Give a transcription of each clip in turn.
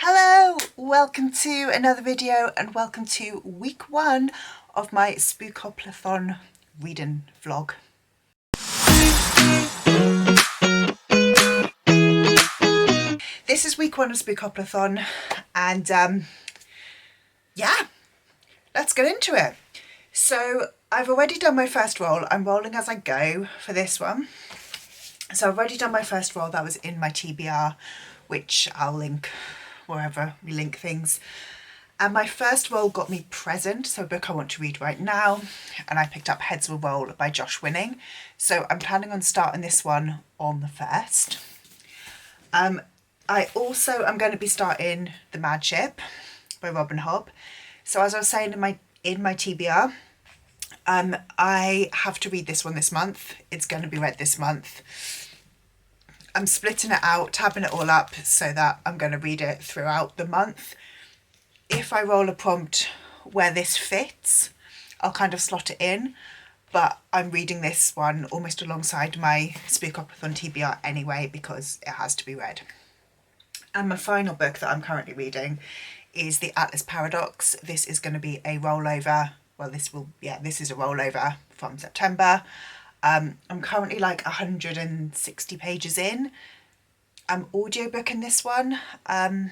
Hello, welcome to another video and welcome to week 1 of my Spookoplathon reading vlog. This is week 1 of Spookoplathon and yeah, let's get into it. So I've already done my first roll. I'm rolling as I go for this one. So I've already done my first roll that was in my TBR, which I'll link wherever we link things. And my first roll got me Present, so a book I want to read right now, and I picked up Heads Will Roll by Josh Winning. So I'm planning on starting this one on the 1st. I also am going to be starting The Mad Ship by Robin Hobb. So as I was saying in my TBR, I have to read this one this month. It's going to be read this month. I'm splitting it out, tabbing it all up so that I'm going to read it throughout the month. If I roll a prompt where this fits, I'll kind of slot it in, but I'm reading this one almost alongside my Spookoplathon TBR anyway because it has to be read. And my final book that I'm currently reading is The Atlas Paradox. This is going to be a rollover. Well, this is a rollover from September. I'm currently like 160 pages in. I'm audiobooking this one. I'm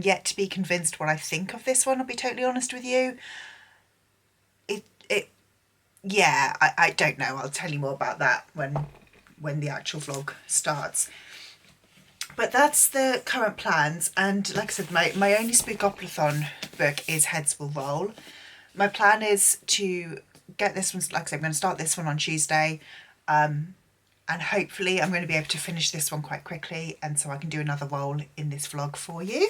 yet to be convinced what I think of this one, I'll be totally honest with you. I don't know. I'll tell you more about that when the actual vlog starts. But that's the current plans, and like I said, my only Spookoplathon book is Heads Will Roll. My plan is to get this one, like I said, I'm going to start this one on Tuesday, and hopefully I'm going to be able to finish this one quite quickly, and so I can do another roll in this vlog for you.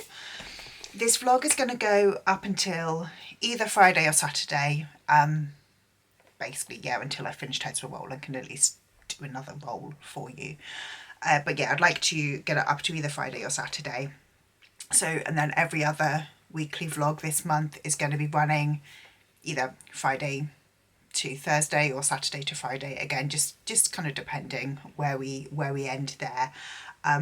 This vlog is going to go up until either Friday or Saturday, basically, yeah, until I finish Heads Will Roll and can at least do another roll for you. But yeah, I'd like to get it up to either Friday or Saturday. So, and then every other weekly vlog this month is going to be running either Friday to Thursday or Saturday to Friday, again just kind of depending where we end there.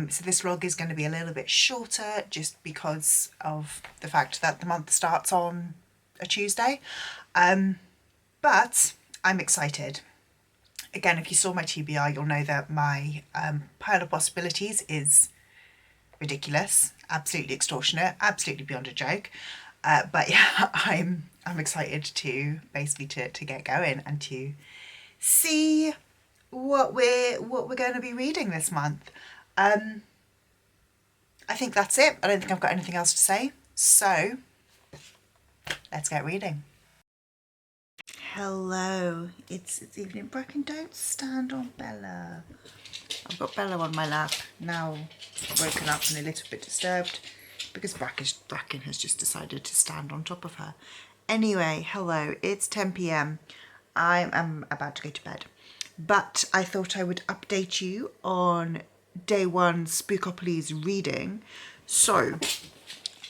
So this vlog is going to be a little bit shorter just because of the fact that the month starts on a Tuesday, but I'm excited. Again, if you saw my TBR, you'll know that my pile of possibilities is ridiculous, absolutely extortionate, absolutely beyond a joke. But yeah, I'm excited to basically to get going and to see what we're going to be reading this month. I think that's it. I don't think I've got anything else to say. So let's get reading. Hello, it's evening. Bracken, don't stand on Bella. I've got Bella on my lap now, woken up and a little bit disturbed because Bracken has just decided to stand on top of her. Anyway, hello, it's 10 p.m. I am about to go to bed, but I thought I would update you on day 1 Spookopolis reading. So,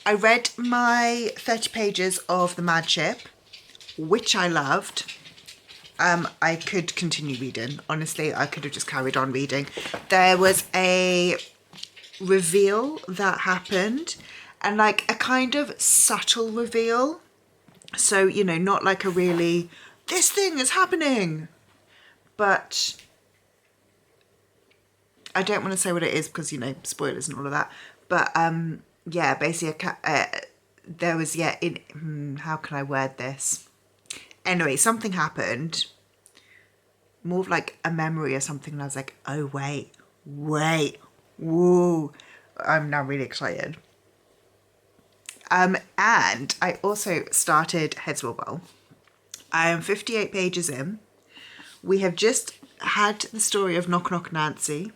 I read my 30 pages of The Mad Ship, which I loved. I could continue reading. Honestly, I could have just carried on reading. There was a reveal that happened, and like a kind of subtle reveal. So, you know, not like a really, this thing is happening, but I don't want to say what it is because, you know, spoilers and all of that. But yeah, basically there was, yeah, how can I word this? Anyway, something happened, more of like a memory or something, and I was like, oh wait, whoa, I'm now really excited. And I also started Heads Will Roll. I am 58 pages in. We have just had the story of Knock Knock Nancy,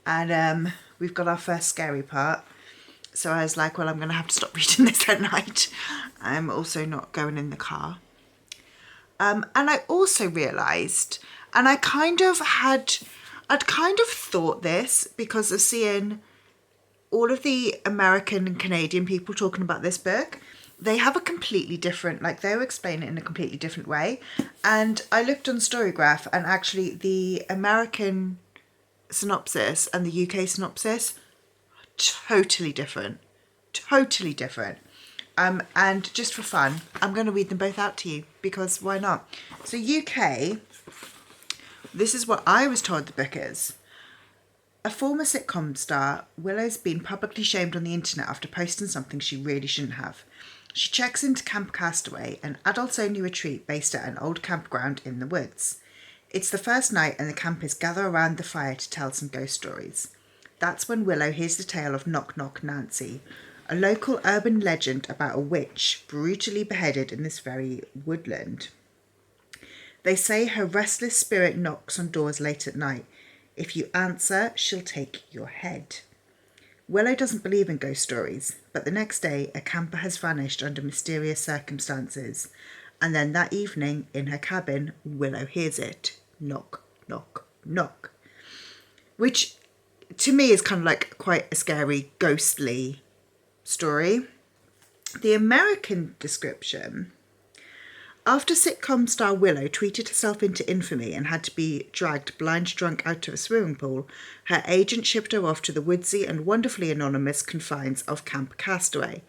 and we've got our first scary part. So I was like, well, I'm going to have to stop reading this at night. I'm also not going in the car. And I also realised, and I'd kind of thought this because of seeing all of the American and Canadian people talking about this book. They have a completely different, like they were explaining it in a completely different way. And I looked on Storygraph, and actually the American synopsis and the UK synopsis, totally different. totally different. And just for fun, I'm going to read them both out to you because why not? So UK, this is what I was told the book is. A former sitcom star, Willow's been publicly shamed on the internet after posting something she really shouldn't have. She checks into Camp Castaway, an adults-only retreat based at an old campground in the woods. It's the first night and the campers gather around the fire to tell some ghost stories. That's when Willow hears the tale of Knock Knock Nancy, a local urban legend about a witch brutally beheaded in this very woodland. They say her restless spirit knocks on doors late at night. If you answer, she'll take your head. Willow doesn't believe in ghost stories, but the next day a camper has vanished under mysterious circumstances. And then that evening, in her cabin, Willow hears it. Knock, knock, knock. Which, to me, is kind of like quite a scary, ghostly story. The American description: after sitcom star Willow tweeted herself into infamy and had to be dragged blind drunk out of a swimming pool, her agent shipped her off to the woodsy and wonderfully anonymous confines of Camp Castaway.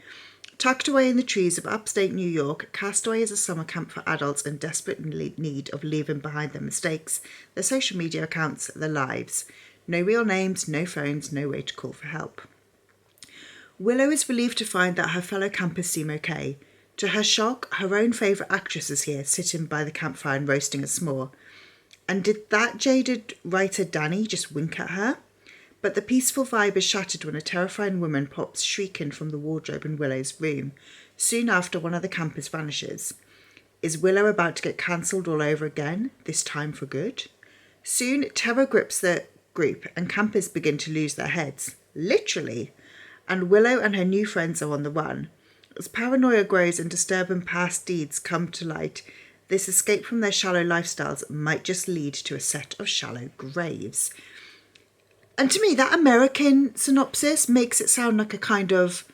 Tucked away in the trees of upstate New York, Castaway is a summer camp for adults in desperate need of leaving behind their mistakes, their social media accounts, their lives. No real names, no phones, no way to call for help. Willow is relieved to find that her fellow campers seem okay. To her shock, her own favourite actress is here, sitting by the campfire and roasting a s'more. And did that jaded writer Danny just wink at her? But the peaceful vibe is shattered when a terrifying woman pops shrieking from the wardrobe in Willow's room. Soon after, one of the campers vanishes. Is Willow about to get cancelled all over again, this time for good? Soon, terror grips the group and campers begin to lose their heads. Literally. And Willow and her new friends are on the run. As paranoia grows and disturbing past deeds come to light, this escape from their shallow lifestyles might just lead to a set of shallow graves. And to me, that American synopsis makes it sound like a kind of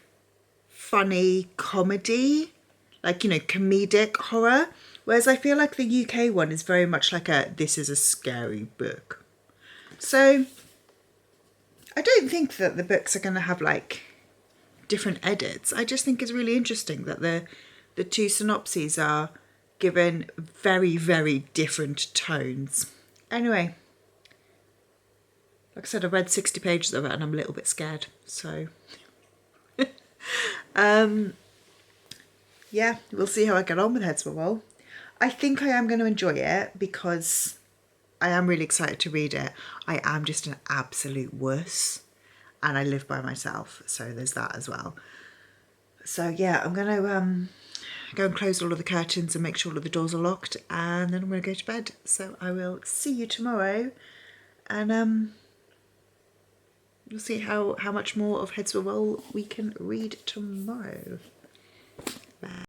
funny comedy, like, you know, comedic horror. Whereas I feel like the UK one is very much like this is a scary book. So I don't think that the books are going to have like different edits. I just think it's really interesting that the two synopses are given very, very different tones. Anyway, like I said, I read 60 pages of it and I'm a little bit scared. So, yeah, we'll see how I get on with Heads Will Roll. I think I am going to enjoy it because I am really excited to read it. I am just an absolute wuss and I live by myself, so there's that as well. So yeah, I'm going to go and close all of the curtains and make sure all of the doors are locked, and then I'm going to go to bed. So I will see you tomorrow, and we'll see how much more of Heads Will Roll we can read tomorrow. Bye.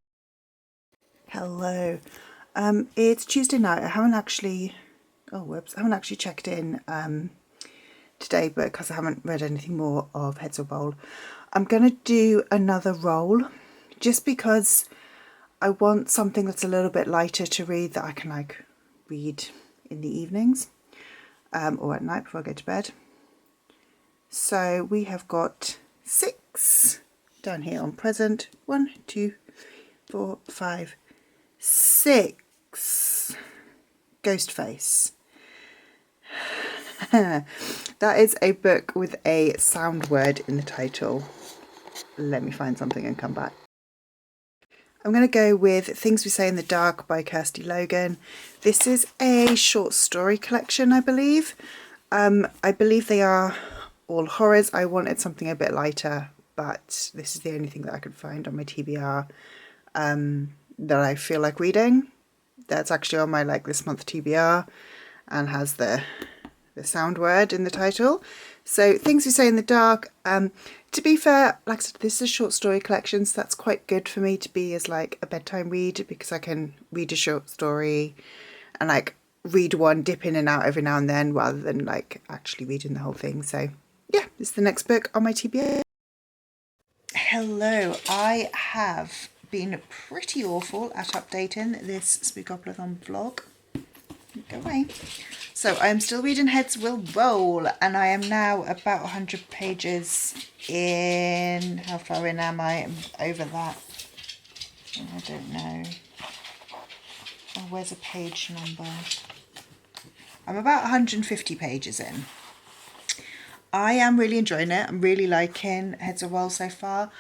Hello. It's Tuesday night. I haven't actually checked in today, but because I haven't read anything more of Heads Will Roll, I'm going to do another roll just because I want something that's a little bit lighter to read that I can like read in the evenings or at night before I go to bed. So we have got 6 down here on present. 1, 2, 4, 5, 6. Ghostface. That is a book with a sound word in the title. Let me find something and come back. I'm going to go with Things We Say in the Dark by Kirsty Logan. This is a short story collection, I believe. I believe they are all horrors. I wanted something a bit lighter, but this is the only thing that I could find on my TBR that I feel like reading. That's actually on my like this month TBR and has the sound word in the title. So Things We Say in the Dark. To be fair, like I said, this is a short story collection, so that's quite good for me to be as like a bedtime read, because I can read a short story and like read one, dip in and out every now and then, rather than like actually reading the whole thing. So yeah, this is the next book on my TBR. Hello, I have been pretty awful at updating this Spookoplathon vlog. go away. So I'm still reading Heads Will Roll, and I am now about 100 pages in. How far in am I? I'm over that. I don't know. Oh, where's a page number? I'm about 150 pages in. I am really enjoying it. I'm really liking Heads Will Roll so far.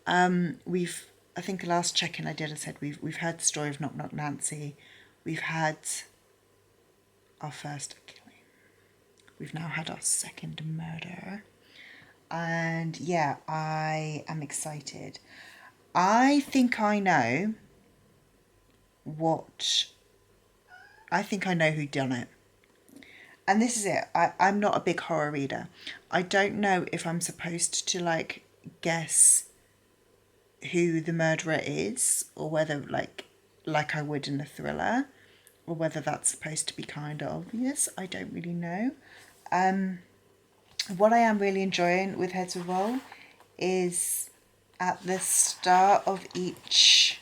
I think the last check-in I did, I said we've had the story of Knock Knock Nancy. We've had our first killing. We've now had our second murder. And yeah, I am excited. I think I know who done it. And this is it. I'm not a big horror reader. I don't know if I'm supposed to like guess who the murderer is, or whether like I would in a thriller, or whether that's supposed to be kind of obvious. I don't really know. What I am really enjoying with Heads Will Roll is at the start of each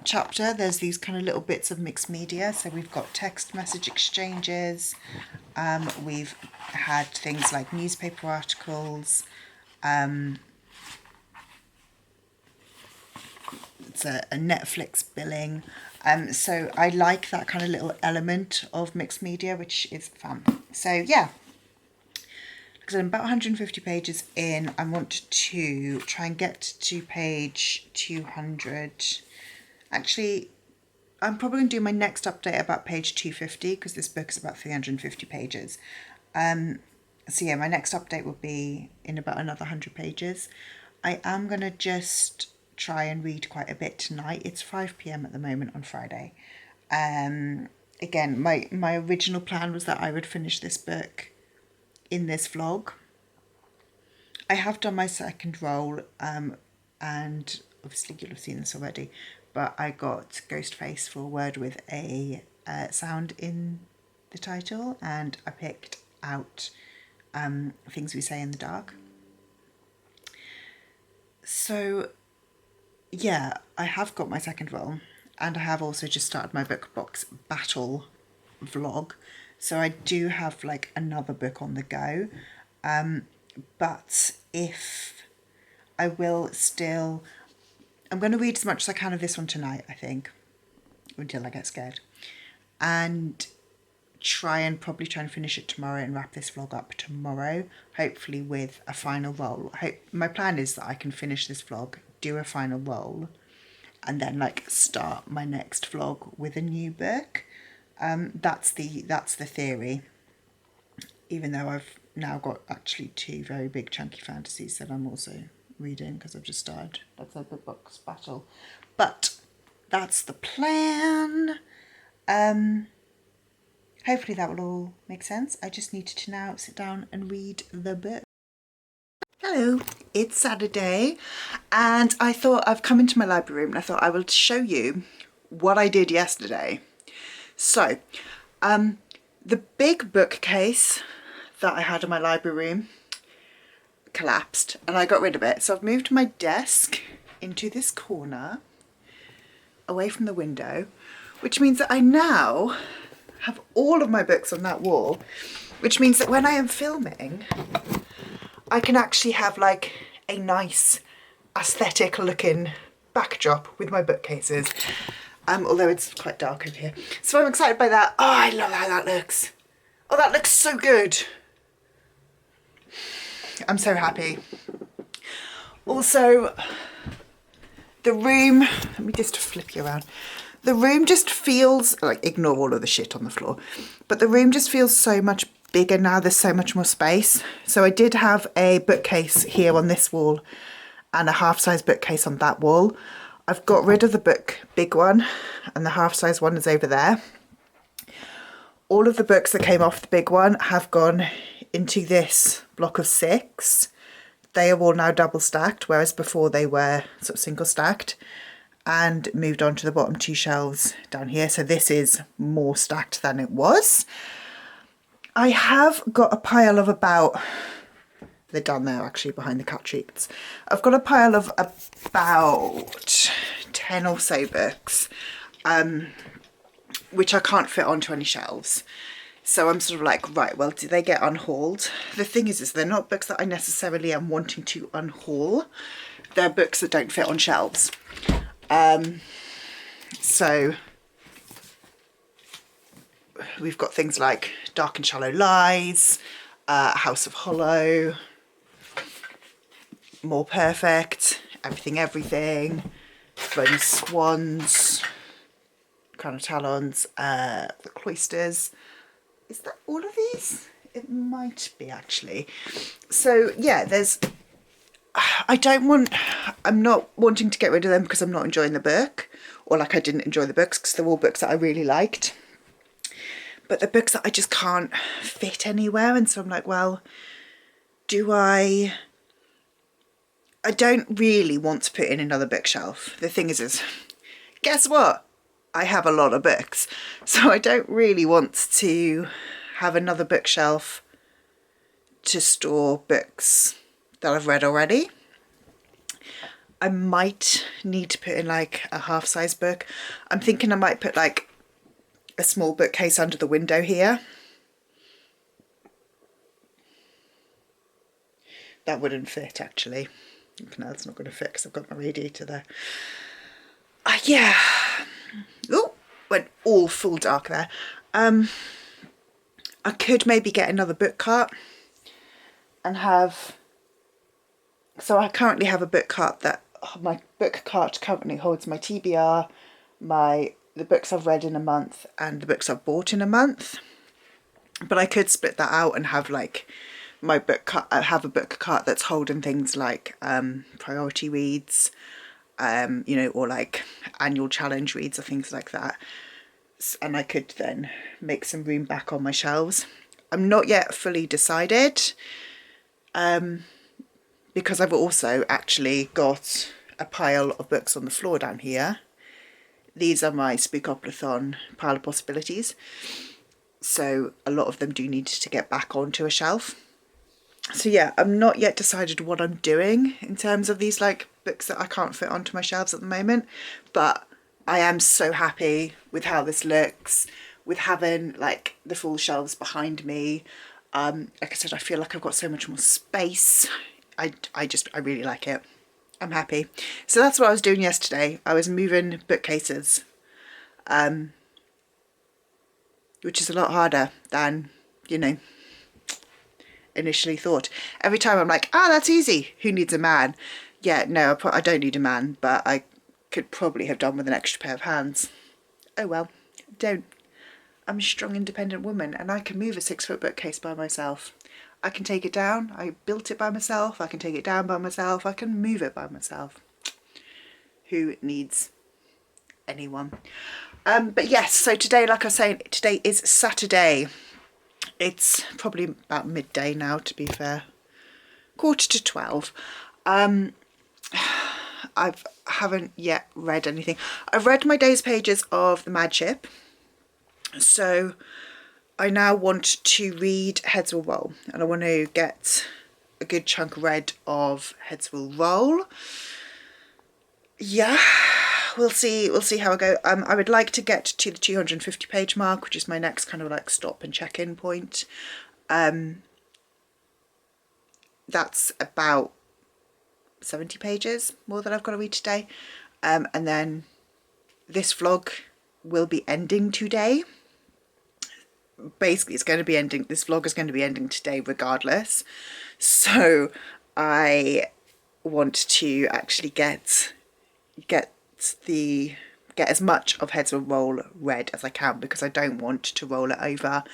chapter there's these kind of little bits of mixed media. So we've got text message exchanges, we've had things like newspaper articles, it's a Netflix billing, so I like that kind of little element of mixed media, which is fun. So yeah, because I'm about 150 pages in. I want to try and get to page 200. Actually, I'm probably going to do my next update about page 250, because this book is about 350 pages. So yeah, my next update will be in about another 100 pages. I am going to just try and read quite a bit tonight. It's 5 p.m. at the moment on Friday. Again, my original plan was that I would finish this book in this vlog. I have done my second roll, and obviously you'll have seen this already, but I got Ghostface for a word with a sound in the title, and I picked out Things We Say in the Dark. So yeah, I have got my second roll, and I have also just started my book box battle vlog, so I do have like another book on the go, but if I will still, I'm going to read as much as I can of this one tonight, I think, until I get scared, and try and finish it tomorrow and wrap this vlog up tomorrow, hopefully with a final roll. My plan is that I can finish this vlog, do a final roll, and then like start my next vlog with a new book. That's the theory, even though I've now got actually 2 very big chunky fantasies that I'm also reading because I've just started. That's a book box battle, but that's the plan. Hopefully that will all make sense. I just need to now sit down and read the book. Hello, it's Saturday, and I thought I've come into my library room and I thought I will show you what I did yesterday. So, the big bookcase that I had in my library room collapsed and I got rid of it. So I've moved my desk into this corner away from the window, which means that I now have all of my books on that wall, which means that when I am filming, I can actually have like a nice aesthetic looking backdrop with my bookcases, although it's quite dark over here. So I'm excited by that. Oh, I love how that looks. Oh, that looks so good. I'm so happy. Also, the room, let me just flip you around. The room just feels, like, ignore all of the shit on the floor, but the room just feels so much bigger now. There's so much more space. So I did have a bookcase here on this wall and a half-size bookcase on that wall. I've got rid of the big one, and the half-size one is over there. All of the books that came off the big one have gone into this block of 6. They are all now double stacked, whereas before they were sort of single stacked, and moved on to the bottom 2 shelves down here. So this is more stacked than it was. I have got a pile of about, they're down there actually behind the cat treats. I've got a pile of about 10 or so books, which I can't fit onto any shelves. So I'm sort of like, right, well, do they get unhauled? The thing is they're not books that I necessarily am wanting to unhaul. They're books that don't fit on shelves. So we've got things like Dark and Shallow Lies, House of Hollow, More Perfect, Everything Everything, Flowing Swans, Crown of Talons, The Cloisters. Is that all of these? It might be, actually. So yeah, I'm not wanting to get rid of them because I'm not enjoying the book, or like I didn't enjoy the books, because they're all books that I really liked. But the books that I just can't fit anywhere, and so I'm like, well, I don't really want to put in another bookshelf. The thing is guess what? I have a lot of books, so I don't really want to have another bookshelf to store books that I've read already. I might need to put in like a half-size book. I'm thinking I might put like a small bookcase under the window here. That wouldn't fit, actually. No, it's not going to fit because I've got my radiator there. Yeah. Oh, went all full dark there. I could maybe get another book cart and have... So I currently have a book cart that... my book cart currently holds my TBR, the books I've read in a month, and the books I've bought in a month. But I could split that out and have like my book cart, have a book cart that's holding things like priority reads, you know, or like annual challenge reads or things like that. And I could then make some room back on my shelves. I'm not yet fully decided, because I've also actually got a pile of books on the floor down here. These are my Spookoplathon pile of possibilities. So a lot of them do need to get back onto a shelf. So yeah, I'm not yet decided what I'm doing in terms of these like books that I can't fit onto my shelves at the moment. But I am so happy with how this looks, with having like the full shelves behind me. Like I said, I feel like I've got so much more space. I really like it. I'm happy. So that's what I was doing yesterday. I was moving bookcases, which is a lot harder than, you know, initially thought. Every time I'm like, that's easy. Who needs a man? Yeah, no, I don't need a man, but I could probably have done with an extra pair of hands. Oh well, don't. I'm a strong, independent woman, and I can move a 6-foot bookcase by myself. I can take it down. I built it by myself. I can take it down by myself. I can move it by myself. Who needs anyone? But yes, so today, like I was saying, today is Saturday. It's probably about midday now, to be fair. 11:45. I haven't yet read anything. I've read my day's pages of The Mad Ship. So I now want to read Heads Will Roll, and I want to get a good chunk read of Heads Will Roll. Yeah, we'll see how I go. I would like to get to the 250 page mark, which is my next kind of like stop and check-in point. That's about 70 pages more than I've got to read today. And then this vlog will be ending today. Basically, it's going to be ending, this vlog is going to be ending today regardless. So I want to actually get as much of Heads Will Roll read as I can, because I don't want to roll it over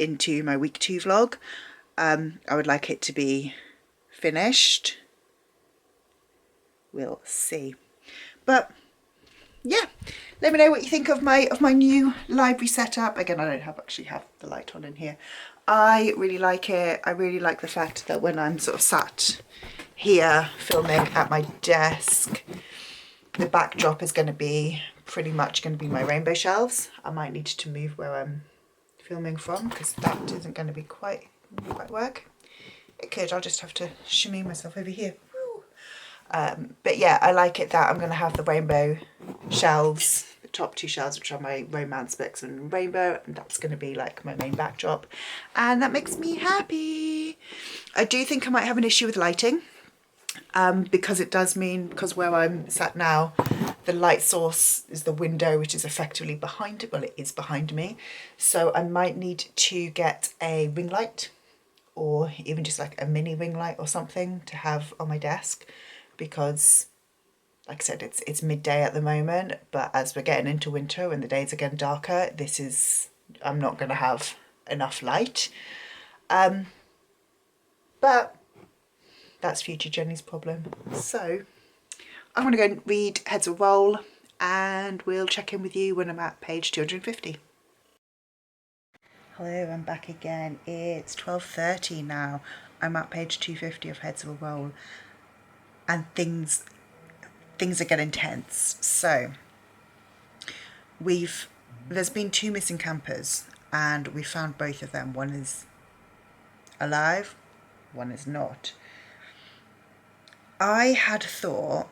into my week 2 vlog. I would like it to be finished. We'll see. But yeah, let me know what you think of my new library setup. Again, I don't actually have the light on in here. I really like it. I really like the fact that when I'm sort of sat here filming at my desk, the backdrop is going to be pretty much going to be my rainbow shelves. I might need to move where I'm filming from, because that isn't going to be quite work. It could. I'll just have to shimmy myself over here. But yeah, I like it that I'm going to have the rainbow shelves top two shelves, which are my romance books and rainbow, and that's going to be like my main backdrop, and that makes me happy. I do think I might have an issue with lighting, because it does mean, because where I'm sat now, the light source is the window, which is effectively behind it. Well, it is behind me, so I might need to get a ring light, or even just like a mini ring light or something to have on my desk, because like I said, it's midday at the moment, but as we're getting into winter and the days are getting darker, I'm not going to have enough light. But that's future Jenny's problem. So I'm going to go and read Heads Will Roll, and we'll check in with you when I'm at page 250. Hello, I'm back again. It's 12:30 now. I'm at page 250 of Heads Will Roll, and things are getting tense. So there's been 2 missing campers, and we found both of them. One is alive, one is not. I had thought,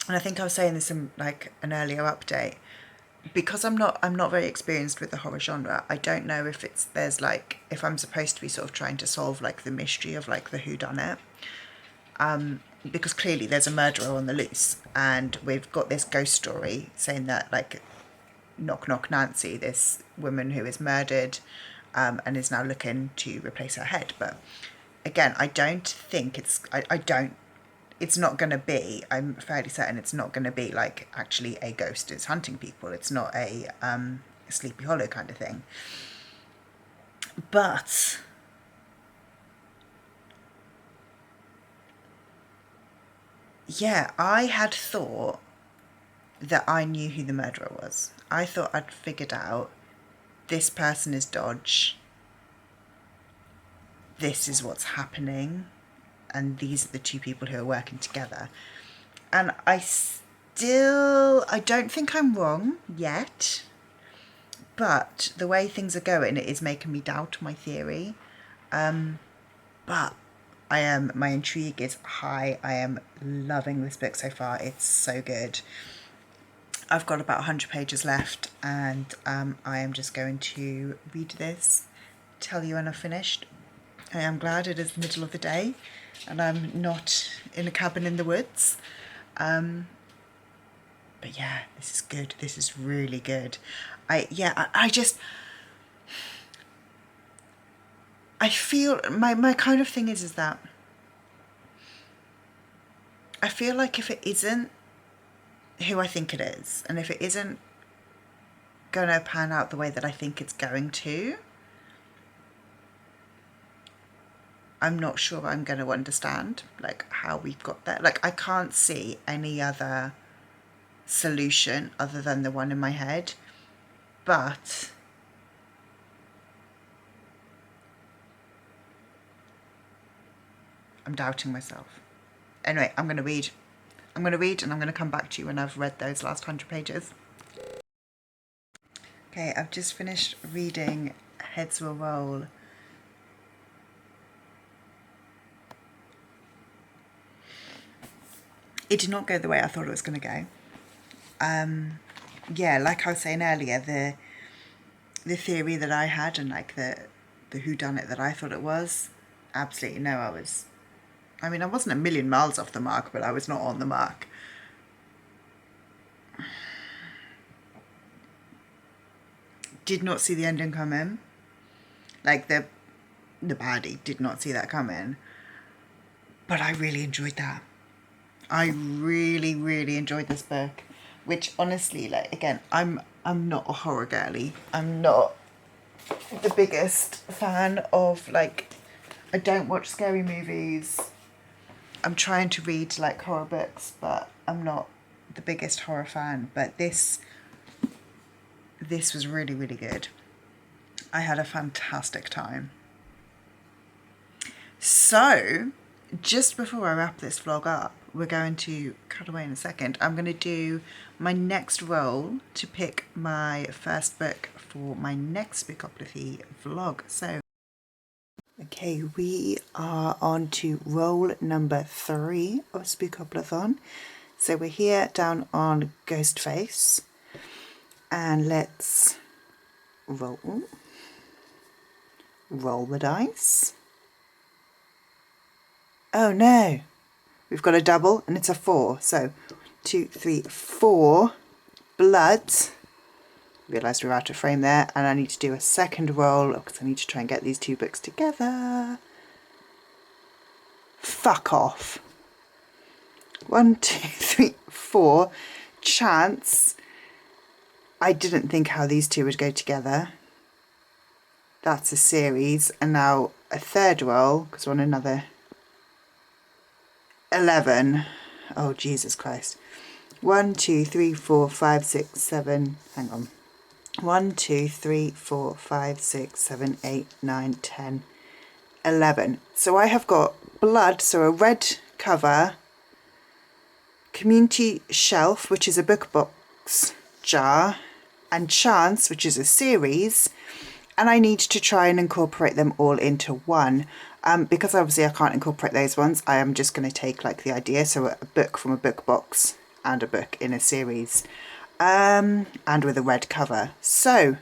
and I think I was saying this in like an earlier update, because I'm not very experienced with the horror genre. I don't know if if I'm supposed to be sort of trying to solve like the mystery of like the whodunit. Because clearly there's a murderer on the loose, and we've got this ghost story saying that like knock knock Nancy, this woman who is murdered, and is now looking to replace her head. But again, I don't think it's not going to be, I'm fairly certain it's not going to be like actually a ghost is hunting people. It's not a Sleepy Hollow kind of thing. But yeah, I had thought that I knew who the murderer was. I thought I'd figured out this person is Dodge, this is what's happening, and these are the 2 people who are working together. And I don't think I'm wrong yet, but the way things are going, it is making me doubt my theory. But my intrigue is high. I am loving this book so far. It's so good. I've got about 100 pages left, and I am just going to read this, tell you when I've finished. I am glad it is the middle of the day and I'm not in a cabin in the woods. But yeah, this is good. This is really good. I feel my kind of thing is that I feel like if it isn't who I think it is, and if it isn't going to pan out the way that I think it's going to, I'm not sure I'm going to understand like how we've got there. Like I can't see any other solution other than the one in my head, but I'm doubting myself. Anyway, I'm going to read and I'm going to come back to you when I've read those last 100 pages. Okay, I've just finished reading Heads Will Roll. It did not go the way I thought it was going to go. Yeah, like I was saying earlier, the theory that I had and like the whodunit that I thought it was, absolutely no, I wasn't a million miles off the mark, but I was not on the mark. Did not see the ending coming. Like the baddie did not see that coming. But I really enjoyed that. I really, really enjoyed this book. Which honestly, like again, I'm not a horror girly. I'm not the biggest fan of like, I don't watch scary movies. I'm trying to read like horror books, but I'm not the biggest horror fan. But this was really, really good. I had a fantastic time. So, just before I wrap this vlog up, we're going to cut away in a second. I'm going to do my next roll to pick my first book for my next Spookoplathon vlog. So, okay, we are on to roll number 3 of Spookoplathon. So we're here down on Ghostface. And let's roll the dice. Oh no, we've got a double and it's a 4. So 2, 3, 4 blood. Realised we're out of frame there, and I need to do a second roll because I need to try and get these 2 books together. Fuck off. 1, 2, 3, 4. Chance. I didn't think how these 2 would go together. That's a series, and now a third roll because we're on another 11. Oh Jesus Christ. 1, 2, 3, 4, 5, 6, 7. Hang on. 1, 2, 3, 4, 5, 6, 7, 8, 9, 10, 11. So I have got blood, so a red cover, community shelf, which is a book box jar, and chance, which is a series, and I need to try and incorporate them all into one. Because obviously I can't incorporate those ones, I am just going to take like the idea, so a book from a book box and a book in a series, and with a red cover. So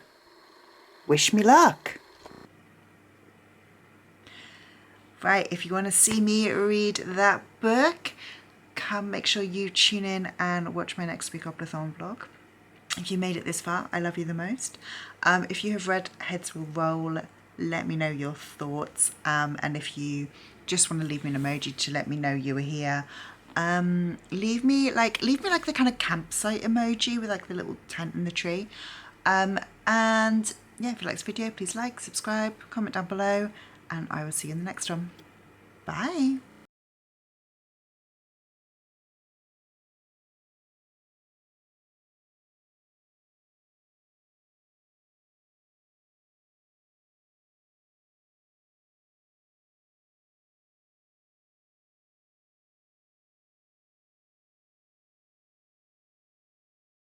wish me luck. Right, if you want to see me read that book, come make sure you tune in and watch my next Spookoplathon vlog. If you made it this far, I love you the most. If you have read Heads Will Roll, let me know your thoughts. And if you just want to leave me an emoji to let me know you were here, leave me like the kind of campsite emoji with like the little tent in the tree. And yeah, if you like this video, please like, subscribe, comment down below, and I will see you in the next one. Bye.